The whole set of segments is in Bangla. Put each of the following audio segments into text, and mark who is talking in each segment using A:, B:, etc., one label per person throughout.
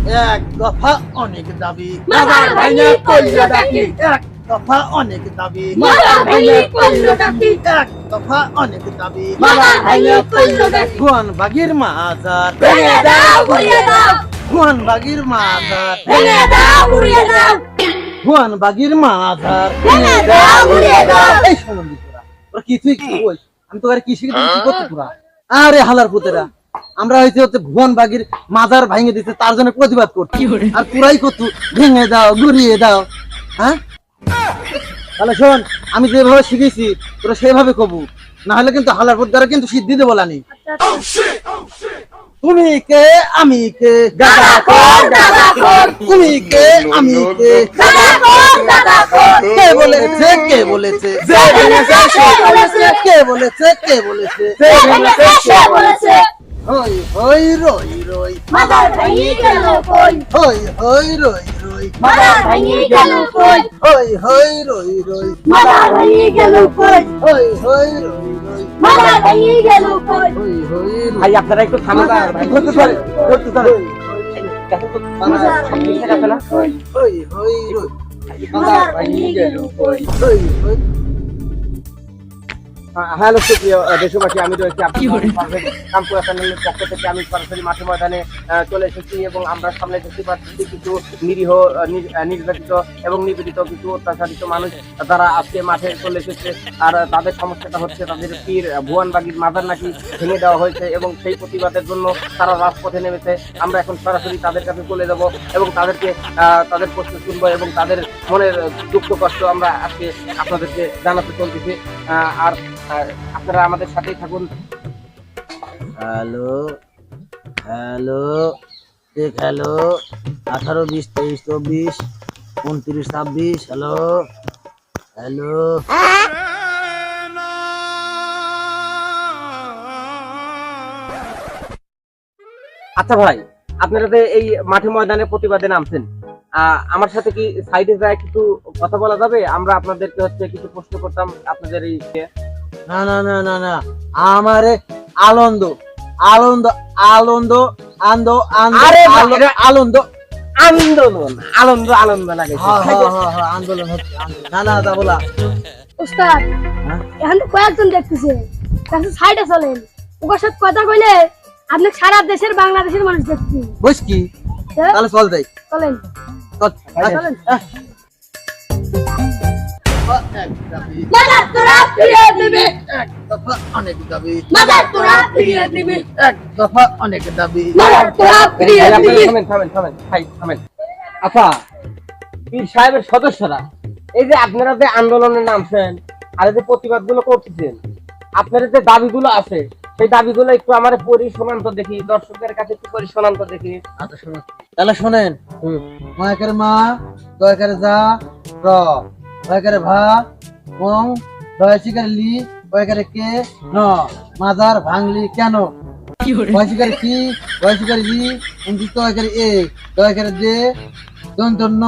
A: এক দফা অনেক দাবি,
B: মাজার ভাঙি কইলোটা কি?
A: এক দফা অনেক দাবি,
B: মাজার ভাঙি কইলোটা কি?
A: এক দফা অনেক দাবি।
B: মাজার ভাঙি কইলোটা কি?
A: ভুয়ান বাগির মাজার,
B: ভেঙে দাও, ঘুরিয়ে দাও,
A: ভুয়ান বাগির মাজার,
B: ভেঙে দাও, ঘুরিয়ে দাও,
A: ভুয়ান বাগির মাজার।
B: ভেঙে দাও, ঘুরিয়ে দাও।
A: এই সম্বন্ধে তোরা কিছুই কি বল? আমি তো আর কি শিখে কি করতে তোরা? আরে হালার পুতেরা, আমরা হচ্ছে ভুয়ান বাগির মাজার ভাঙে দিতে তার জন্য প্রতিবাদ করছি, আর তোরাই করতু ভেঙে দাও, ঘুরিয়ে দাও। হ্যাঁ, তাহলে শোন, আমি যেভাবে শিখেছি তোরা সেভাবে কবু, না হলে কিন্তু হালার পুত দ্বারা কিন্তু সিদ্ধি দেবো বলানি। তুমি কে আমি কে,
B: দাদা কর, দাদা কর,
A: তুমি কে আমি কে,
B: দাদা কর, দাদা কর।
A: কে বলেছে কে বলেছে,
B: যে বলেছে সে বলেছে,
A: কে বলেছে কে বলেছে,
B: যে বলেছে সে বলেছে।
A: হই হই রই রই,
B: মাজার ভাঙি গেল কই,
A: হই হই রই রই,
B: মাজার ভাঙি গেল কই,
A: হই হই রই রই,
B: মাজার ভাঙি গেল কই,
A: হই হই রই রই,
B: মাজার ভাঙি গেল কই।
A: হই হই রই।
C: ভাই আপনারা একটু থামুন না, ভাই
A: ধরতে পারে, ধরতে পারে।
C: দেখো তো
B: মাজার ভাঙি
C: ঠিক আছে না?
A: হই হই রই,
B: মাজার ভাঙি গেল কই।
A: হই হই।
C: হ্যালো সুপ্রিয় দেশবাসী, আমি রয়েছি আপনাদের কামপুরা চ্যানেলের পক্ষ থেকে। আমি সরাসরি মাঠে ময়দানে চলে এসেছি এবং আমরা সামনে দেখতে পাচ্ছি কিছু নিরীহ নির্যাতিত এবং নিপীড়িত কিছু অত্যাচারিত মানুষ যারা আজকে মাঠে চলে এসেছে। আর তাদের সমস্যাটা হচ্ছে তাদের পীর ভুয়ান বাগির মাজার নাকি ভেঙে দেওয়া হয়েছে এবং সেই প্রতিবাদের জন্য তারা রাজপথে নেমেছে। আমরা এখন সরাসরি তাদের কাছে চলে যাব এবং তাদেরকে তাদের প্রশ্ন শুনবো এবং তাদের মনের দুঃখ কষ্ট আমরা আজকে আপনাদেরকে জানাতে চলতেছি। আর আপনারা আমাদের সাথেই থাকুন।
A: হ্যালো হ্যালো, দেখ হ্যালো, 18 20 23 24 29 26, হ্যালো হ্যালো।
C: আচ্ছা ভাই, আপনারা যে এই মাঠে ময়দানে প্রতিবাদে নামছেন, আমার সাথে কি সাইডে যায় কিছু কথা বলা যাবে? আমরা আপনাদেরকে হচ্ছে কিছু প্রশ্ন করতাম আপনাদের এই
A: না না না না না, আমারে আনন্দ আনন্দ আনন্দ আনন্দ
C: আরে
A: আনন্দ
C: বাবা,
A: আনন্দ
C: আন্দোলন আনন্দ আনন্দ লাগে।
A: আন্দোলন হচ্ছে, আন্দোলন। না না তা বলা।
D: উস্তাদ
A: হ্যাঁ?
D: এখন তো কয়েকজন দেখতেছে, কাছে সাইডে চলেন, ওর সাথে কথা কইলে আপনি সারা দেশের বাংলাদেশের মানুষ দেখছি।
A: বুঝ কি, তাহলে চল যাই,
D: চলেন
A: চল।
D: চলেন।
A: এক দাবি,
B: মাজার তোরা ফিরিয়ে দিবি,
A: এক দফা অনেক দাবি,
B: মাজার তোরা ফিরিয়ে দিবি,
A: এক দফা অনেক দাবি।
B: মাজার তোরা ফিরিয়ে
C: ভাই,
B: দিবি।
C: আপনারা থামেন থামেন থামেন ভাই থামেন। আচ্ছা, পীর সাহেবের সদস্যরা এই যে আপনারা যে আন্দোলনে নামছেন আর এই যে প্রতিবাদ গুলো করতেছেন, আপনাদের যে দাবিগুলো আছে সেই দাবিগুলো একটু আমার পড়ি শোনান তো দেখি, দর্শকদের কাছে একটু পড়ি শোনান তো দেখি।
A: আচ্ছা শুনুন, তাহলে শোনেন। মায়াকের মা, দয়াকারে যা, র, দয়াকারে ভা, মং, দয়াশিকারে লি, দয়াকারে কে, ন, মাজার ভাঙলি কেন, দয়াশিকারে কি, দয়াশিকারে রি, উনত্রিশ দয়াকারে এ, দয়াকারে দে, দন্তন্য,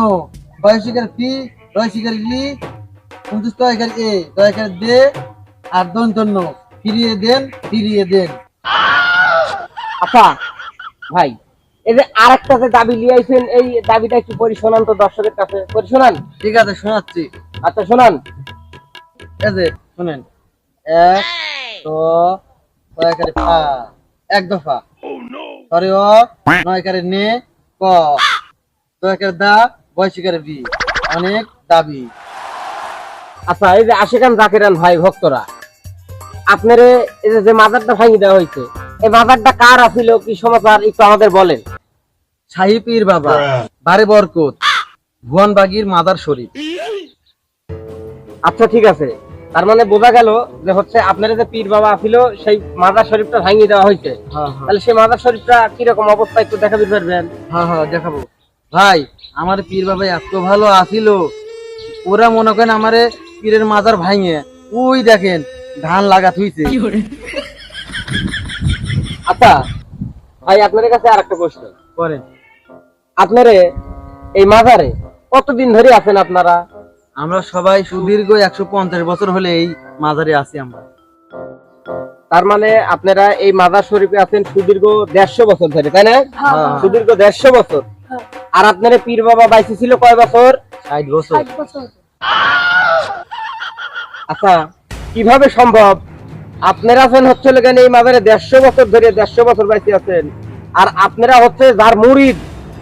A: দয়াশিকারে পি, দয়াশিকারে রি, উনত্রিশ দয়াকারে এ, দয়াকারে দে, আর দন্তন্য, ফিরিয়ে দেন, ফিরিয়ে দেন।
C: আচ্ছা ভাই, এই যে আরেকটা যে দাবি লিয়াইছেন, এই দাবিটা একটু পড়ি শোনান তো দর্শকের কাছে, পড়ি শোনান।
A: ঠিক আছে, শোনাচ্ছি।
C: আচ্ছা শোনান।
A: এই যে শুনেন, এক তো দয়াকারে ফা, এক দফা, সরি অ, নয়কারে নে, ক, দয়াকারে দা, বয়সিকারে বি, অনেক দাবি।
C: আচ্ছা, এই যে আশিকান জাকিরান ভাই ভক্তরা, আপনার এই যে মাজারটা ভাঙি দেওয়া হয়েছে, এই মাজারটা কার আছিল, কি সমাচার একটু আমাদের বলেন।
A: শাহী পীর বাবা বারে বরকত ভুয়ান বাগির মাদার শরীফ।
C: আচ্ছা ঠিক আছে, তার মানে বোঝা গেল যে হচ্ছে আপনার যে পীর বাবা আছিল সেই মাজার শরীফটা ভাঙিয়ে দেওয়া হয়েছে। তাহলে সেই মাজার শরীফটা কিরকম অবস্থা একটু দেখাতে পারবেন?
A: হ্যাঁ হ্যাঁ দেখাবো ভাই। আমার পীর বাবা এত ভালো আছিল, ওরা মনে করেন আমারে পীরের মাজার ভাঙে ওই দেখেন ধান লাগা থুইছে।
C: আচ্ছা ভাই, আপনার কাছে আর একটা প্রশ্ন
A: করেন।
C: আপনারে এই মাজারে কতদিন ধরে আছেন আপনারা?
A: আমরা সবাই সুদীর্ঘ 150 বছর হলে এই মাজারে আছি আমরা।
C: তার মানে আপনারা এই মাজার শরীফে আছেন সুদীর্ঘ 150 বছর ধরে, তাই না? সুদীর্ঘ 150 বছর। আর আপনার পীর বাবা বাইসে ছিল কয় বছর?
A: 60 বছর।
D: 60 বছর।
C: আচ্ছা, কিভাবে সম্ভব? আপনারা আছেন হচ্ছে কেন এই মাজারে 150 বছর ধরে, 150 বছর বাইসে আছেন, আর আপনারা হচ্ছে যার মুরিদ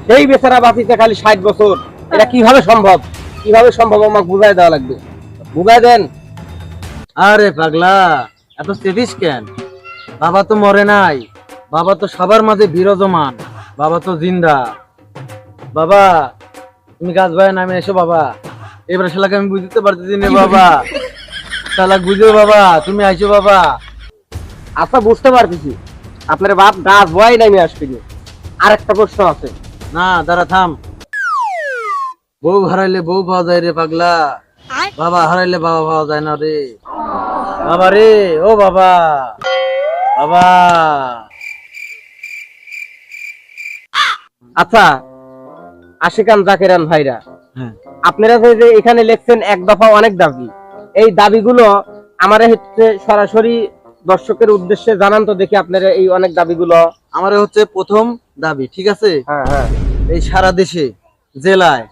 C: সেই বেচারা বাঁচিতে খালি 60 বছর। এটা কিভাবে সম্ভব? কিভাবে সম্ভব আমাকে বুঝাই দেওয়া লাগবে, বুঝাই দেন।
A: আরে পাগলা, এত চেতিস কেন? বাবা তো মরে নাই, বাবা তো সবার মাঝে বিরাজমান, বাবা তো জিন্দা। বাবা তুমি গাছ ভাই নামে এসো বাবা, এবার শালাকে আমি বুঝতে পারতেছি না বাবা, শালা বুঝো বাবা, তুমি আইছো বাবা।
C: আচ্ছা, বুঝতে পারতেছি আপনার বাপ গাছ বয় নামে আসবেনি। আর একটা প্রশ্ন আছে।
A: না দাঁড়া থাম, বউ হারাইলে বউ পাওয়া যায় রে পাগলা, বাবা হারাইলে বাবা পাওয়া যায় না রে বাবা রে। ও বাবা, বাবা।
C: আচ্ছা আশিকান জাকেরান ভাইরা,
A: হ্যাঁ
C: আপনারা যে এখানে লিখছেন এক দফা অনেক দাবি, এই দাবিগুলো আমার হচ্ছে সরাসরি দর্শকের উদ্দেশ্যে জানান তো দেখি আপনারা এই অনেক দাবিগুলো।
A: আমার হচ্ছে প্রথম দাবি, ঠিক আছে?
C: হ্যাঁ হ্যাঁ,
A: এই সারা দেশে, জেলায়,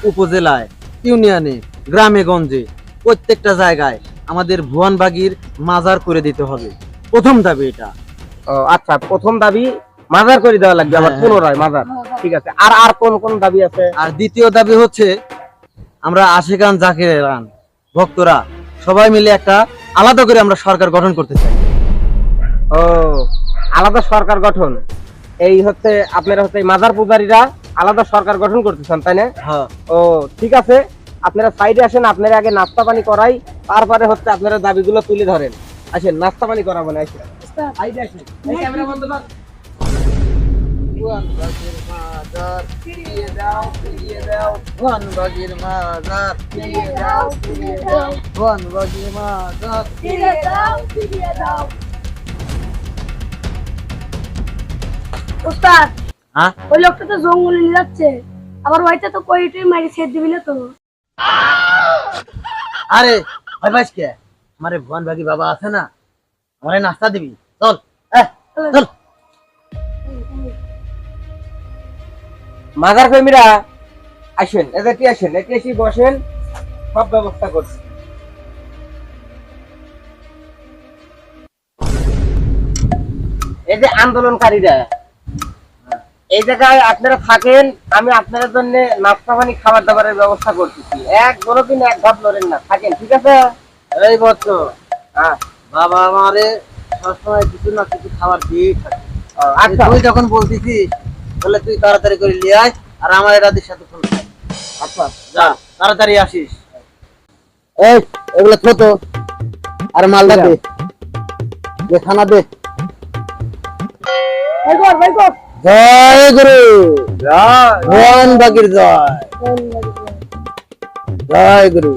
A: উপজেলায়, ইউনিয়নে, গ্রামে গঞ্জে, প্রত্যেকটা জায়গায় আমাদের ভুয়ানবাগির মাজার করে দিতে হবে, প্রথম দাবি এটা।
C: ও আচ্ছা, প্রথম দাবি মাজার করে দেওয়া লাগবে, আবার
A: হ্যাঁ,
C: পুনরায় মাজার, ঠিক আছে। আর আর কোন কোন দাবি আছে?
A: আর দ্বিতীয় দাবি হচ্ছে আমরা আশিকান জাকেরান ভক্তরা সবাই মিলে একটা আলাদা করে আমরা সরকার গঠন করতে চাই।
C: ও আলাদা সরকার গঠন, এই হচ্ছে আপনারা হচ্ছে মাজার পূজারীরা আলাদা সরকার গঠন করতে চান, তাই না?
A: হ্যাঁ
C: ও ঠিক আছে, আপনারা সাইডে আসেন, আপনারা আগে নাস্তা পানি করাই, তারপরে হচ্ছে আপনারা দাবিগুলো তুলে ধরেন। আসেন, নাস্তা পানি করাবো না, আসেন সাইডে আসেন। এই ক্যামেরা বন্ধ কর।
A: ভুয়ানবাগির মাজার ফিরিয়ে দাও, ফিরিয়ে দাও, ভুয়ানবাগির মাজার ফিরিয়ে দাও, ফিরিয়ে দাও, ভুয়ানবাগির মাজার।
B: ফিরিয়ে দাও, ফিরিয়ে দাও।
D: ওস্তাদ,
A: হ্যাঁ
D: ওই লোকটা তো জঙ্গলে নিয়ে যাচ্ছে, আবার ওইটা তো কইটে মারি ছেড়ে দিবি না তো?
A: আরে ভাই ভাই কে আমারে ভুয়ানবাগি বাবা আছে না, আমারে নাস্তা দিবি, চল চল।
C: মাজার প্রেমীরা আসেন, এদেরকে আসেন, একে এসে বসেন, সব ব্যবস্থা করছি। এই যে আন্দোলনকারীরা এই জায়গায় আপনারা থাকেন, আমি আপনাদের জন্য নাস্তা পানি খাবার দাবারের ব্যবস্থা করতেছি, এক কোনোদিন এক ঘাট লড়েন না, থাকেন, ঠিক আছে?
A: এই বছর
C: হ্যাঁ
A: বাবা আমারে সবসময় কিছু না কিছু খাবার দিয়েই থাকে।
C: আচ্ছা
A: তুই যখন বলতেছিস তাহলে তুই তাড়াতাড়ি করে নিয়ে আয়, আর আমার রাতের সাথে ফোন কর।
C: আচ্ছা,
A: যা তাড়াতাড়ি আসিস। এই এগুলো ছোট, আর মালদা দে, দে খানা দে।
D: ভাই কর, ভাই কর।
A: জয় গুরু, জয় ভুয়ানবাগির জয়, জয় গুরু।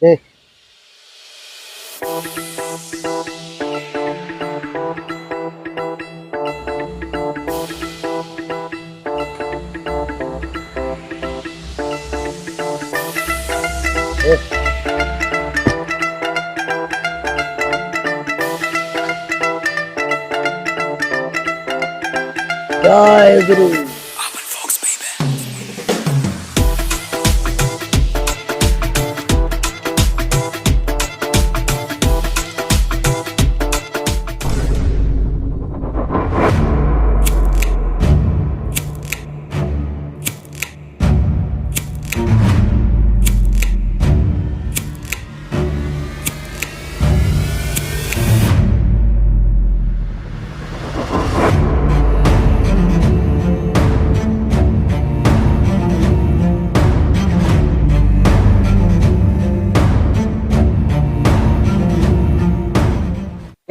A: দে জয় গুরু।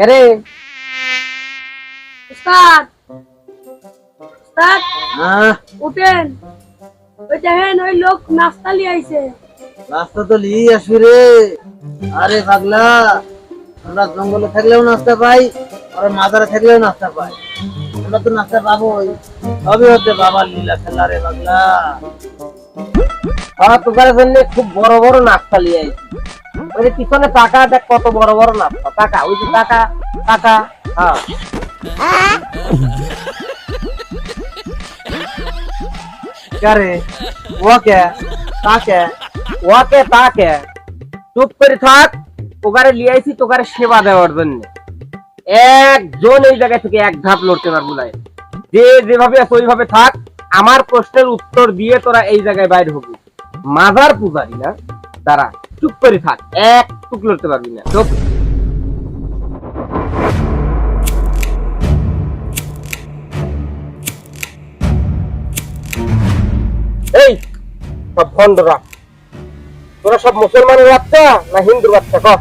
C: আরে
D: ওস্তাদ, ওস্তাদ
A: হ্যাঁ
D: উঠেন, ওই দেখেন ওই লোক নাস্তা লিয়ে আইছে।
A: রাস্তা তো লিয়ে আসবি রে। আরে পাগলা, আমরা জঙ্গলে থাকলেও নাস্তা পাই, আর মাজারে থাকলেও নাস্তা পাই, আমরা তো নাস্তা পাবোই। সবই হচ্ছে বাবার লীলা খেলা রে পাগলা।
C: তোকার জন্য খুব বড় বড় নাস্তা লিয়ে আইছি। ওই যে পিছনে টাকা দেখ, কত বড় বড় নাস্তা, টাকা, ওই যে টাকা টাকা। হ্যাঁ
A: কারে ওকে তাকে
C: ওকে তাকে চুপ করে থাক। তোকারে লিয়ে আইছি তোকারে সেবা দেওয়ার জন্য। একজন এই জায়গা থেকে এক ধাপ লড়তে পারবো না। যে যেভাবে আছে ওইভাবে থাক। আমার প্রশ্নের উত্তর দিয়ে তোরা এই জায়গায় বাইরে হবি। মাজার পূজারি না, তারা চুপ করে থাক, এক টুক লড়তে পারবি না। চুপ। এই সব ভণ্ডরা, তোরা সব মুসলমানের বাচ্চা না হিন্দুর বাচ্চা? কর।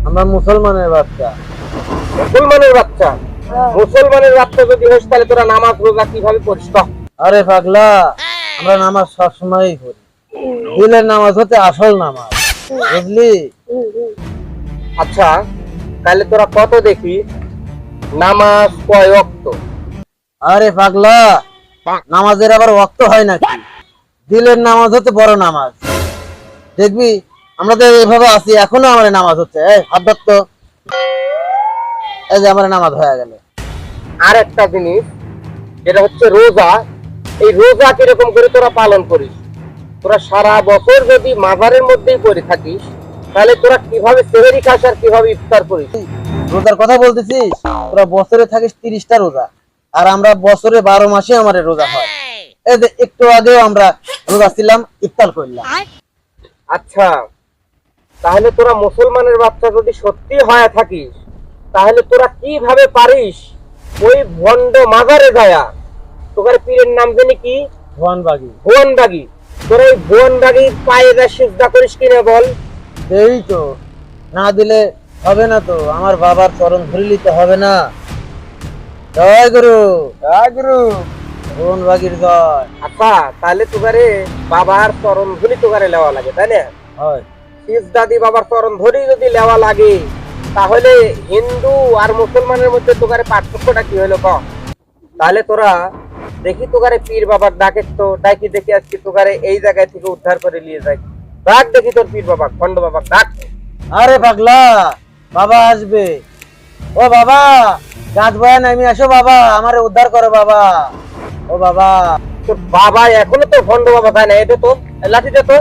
A: আমরা মুসলমানের বাচ্চা।
C: মুসলমানের বাচ্চা? মুসলমানের বাচ্চা যদি হোস তাহলে তোরা নামাজ রোজা কিভাবে করিস? কর।
A: আরে পাগলা, আমরা নামাজ সবসময়ই পড়ি। দিলের নামাজ হচ্ছে আসল নামাজ, বুঝলি?
C: আচ্ছা, তাহলে তোরা কত দেখি নামাজ কয় ওয়াক্ত?
A: আরে পাগলা, নামাজের আবার ওয়াক্ত হয় নাকি? দিলের নামাজ হচ্ছে বড় নামাজ। দেখবি আমরা তো এইভাবে আছি, এখনো আমার নামাজ হচ্ছে। এই হাত ধর তো। এই যে আমার নামাজ হয়ে গেল।
C: আর একটা জিনিস, যেটা হচ্ছে রোজা। এই রোজা কিরকম করে তোরা পালন করিস? তোরা সারা বছর যদি মাজারের মধ্যেই পড়ে থাকিস, তাহলে তোরা কিভাবে সেহরি খাস আর কিভাবে ইফতার করিস?
A: রোজার কথা বলতেছিস? তোরা বছরে থাকিস 30টা রোজা, আর আমরা বছরে 12 মাসে আমাদের রোজা হয়। এই যে একটু আগেও আমরা রোজা ছিলাম, ইফতার করলাম।
C: আচ্ছা, তাহলে তোরা মুসলমানের বাচ্চা যদি সত্যি হয়ে থাকিস, তাহলে তোরা কিভাবে পারিস ওই ভণ্ড মাজারে যায়া? তোকার পীরের নাম জানি কি?
A: ভুয়ানবাগি।
C: ভুয়ানবাগি। তোরা ওই ভুয়ানবাগির পায়ে যা সিজদা করিস কিনা বল?
A: এই তো, না দিলে হবে না তো। আমার বাবার চরণ ধরে নিতে হবে না? জয় গুরু, জয় গুরু, ভুয়ানবাগির জয়।
C: আচ্ছা, তাহলে তোকারে বাবার চরণ ধরি তোকারে লেওয়া লাগে, তাই না?
A: হয়।
C: সিজদাদি বাবার চরণ ধরি যদি লেওয়া লাগে, তাহলে হিন্দু আর মুসলমানের মধ্যে তোকারে পার্থক্যটা কি হলো ক? তাহলে তোরা দেখি তোকারে পীর বাবার ডাকে তো, ডাকি দেখি আজকে তোকারে এই জায়গায় থেকে উদ্ধার করে নিয়ে যাই। ডাক দেখি তোর পীর বাবা, খন্ড বাবা ডাক।
A: আরে পাগলা, বাবা আসবে। ও বাবা, গাছ বয়া নামি আসো বাবা, আমারে উদ্ধার করো বাবা। ও বাবা।
C: তোর বাবা এখনো তো খন্ড বাবা, তাই না? এটা তো লাঠিটা তো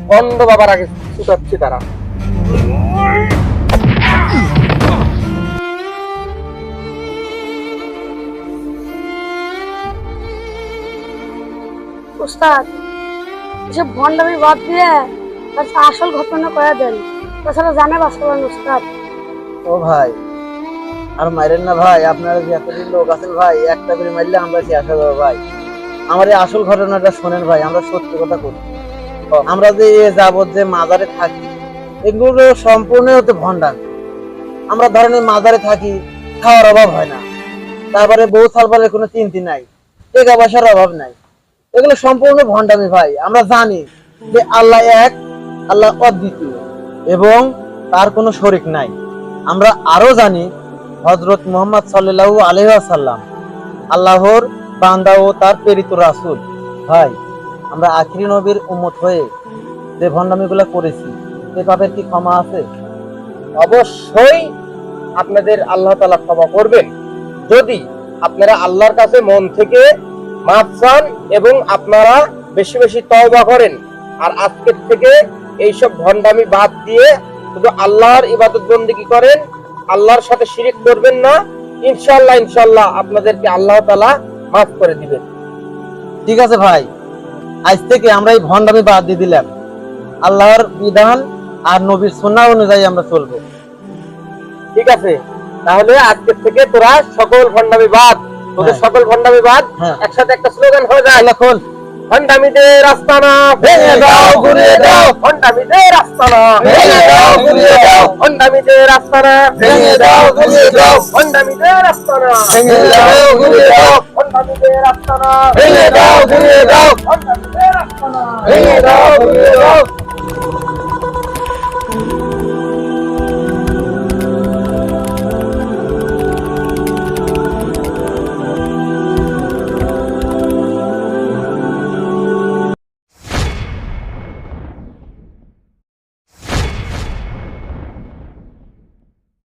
C: খন্ড বাবার আগে ছুটাচ্ছি তারা।
D: উস্তাদ, এসব ভণ্ডামি বাদ দিয়ে তার আসল ঘটনা কয়া দেন, তাছাড়া জানে বাঁচলেন উস্তাদ।
A: ও ভাই, আর মাইরেন না ভাই। আপনারা যে এতদিন লোক আছেন ভাই, একটা করে মারলে আমরা কি আসা যাবো ভাই? আমার এই আসল ঘটনাটা শোনেন ভাই, আমরা সত্যি কথা করি। আমরা যে যাবত যে মাজারে থাকি, এগুলো সম্পূর্ণ হতে ভণ্ডামি। আমরা ধরেন এই মাজারে থাকি, খাওয়ার অভাব হয় না, তারপরে বউ সালবারের কোনো চিন্তা নাই, টাকা পয়সার অভাব নাই। এগুলো সম্পূর্ণ ভণ্ডামি ভাই। আমরা জানি যে আল্লাহ এক, আল্লাহ অদ্বিতীয় এবং তার কোনো শরিক নাই। আমরা আরো জানি হযরত মুহাম্মদ সাল্লাল্লাহু আলাইহি ওয়াসাল্লাম আল্লাহর বান্দা ও তার প্রেরিত রাসূল। ভাই, আমরা আখিরি নবীর উম্মত হয়ে যে ভণ্ডামিগুলো করেছি, সে পাপের কি ক্ষমা আছে?
C: অবশ্যই আপনাদের আল্লাহ তাআলা ক্ষমা করবেন, যদি আপনারা আল্লাহর কাছে মন থেকে মাফ চান এবং আপনারা বেশি বেশি তওবা করেন। আর আজকের থেকে এইসব ভণ্ডামি বাদ দিয়ে শুধু আল্লাহর ইবাদত বন্দেগী করেন, আল্লাহর সাথে শিরিক করবেন না। ইনশাআল্লাহ ইনশাআল্লাহ আপনাদেরকে আল্লাহ তাআলা মাফ করে দিবেন।
A: ঠিক আছে ভাই, আজ থেকে আমরা এই ভণ্ডামি বাদ দিয়ে দিলাম। আল্লাহর বিধান আর নবীর সুন্নাহ অনুযায়ী আমরা চলবো।
C: ঠিক আছে, তাহলে আজকের থেকে তোরা সকল ভণ্ডামি বাদ, তোদের
A: হ্যাঁ।
C: সকল ভণ্ডামি বাদ।
A: হ্যাঁ।
C: একসাথে একটা স্লোগান হয়ে যায়,
A: এখন
C: ভণ্ডামিদের আস্তানা
A: ভেঙে দাও, গুড়িয়ে দাও।
C: ভণ্ডামিদের আস্তানা
A: ভেঙে দাও, গুড়িয়ে দাও।
C: ভণ্ডামিদের আস্তানা
A: ভেঙে দাও, গুড়িয়ে দাও।
C: ভণ্ডামিদের আস্তানা
A: ভেঙে দাও, গুড়িয়ে দাও।
C: ভণ্ডামিদের আস্তানা
A: ভেঙে দাও, গুড়িয়ে দাও।
C: ভণ্ডামিদের আস্তানা
A: ভেঙে দাও, গুড়িয়ে